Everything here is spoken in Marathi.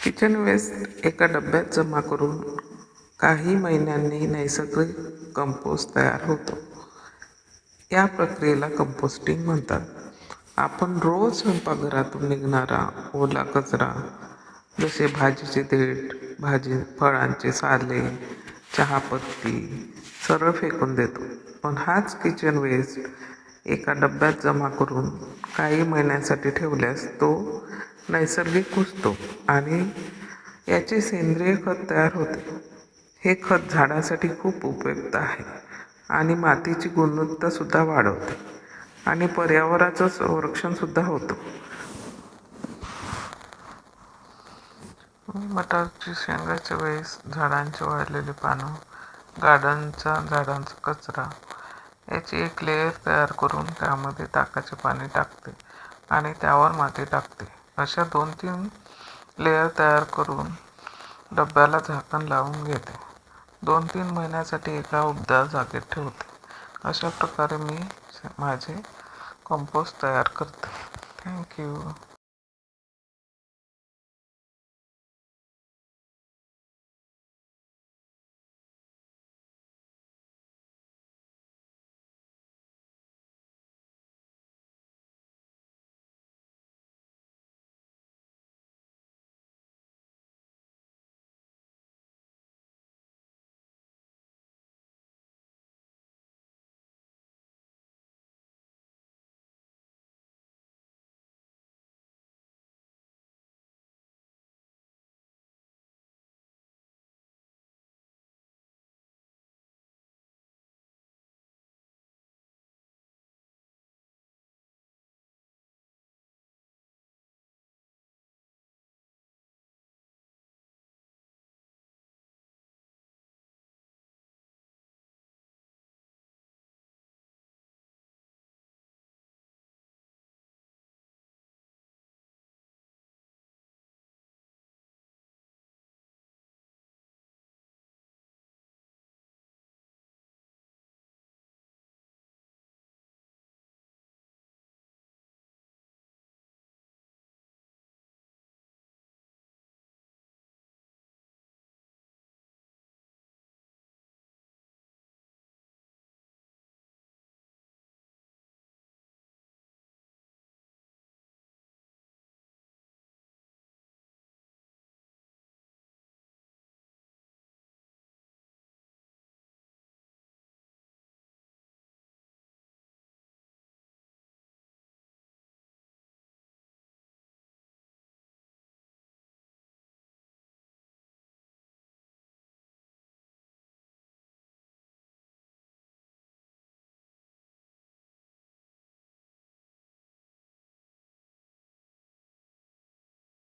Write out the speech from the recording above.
किचन वेस्ट एका डब्यात जमा करून काही महिन्यांनी नैसर्गिक कंपोस्ट तयार होतो. या प्रक्रियेला कंपोस्टिंग म्हणतात. आपण रोज स्वयंपाकघरातून निघणारा ओला कचरा, जसे भाजीचे देठ, फळांचे साले, चहापत्ती सरळ फेकून देतो. पण हाच किचन वेस्ट एका डब्यात जमा करून काही महिन्यांसाठी ठेवल्यास तो नैसर्गिक कुजतो आणि याचे सेंद्रिय खत तयार होते. हे खत झाडासाठी खूप उपयुक्त आहे आणि मातीची गुणवत्तासुद्धा वाढवते आणि पर्यावरणाचं संरक्षणसुद्धा होतं. मटारची शेंगाचे वेस्ट, झाडांची वाळलेली पानं, गार्डनच्या झाडांचा कचरा याची एक लेयर तयार करून त्यामध्ये ताकाचे पाणी टाकते आणि त्यावर माती टाकते. अशा 2-3 लेयर तयार करून डब्याला झाकण लावून घेते. 2-3 महिन्यासाठी एका उबदार जागेत ठेवते. अशा प्रकारे मी माझे कंपोस्ट तयार करते. थँक्यू.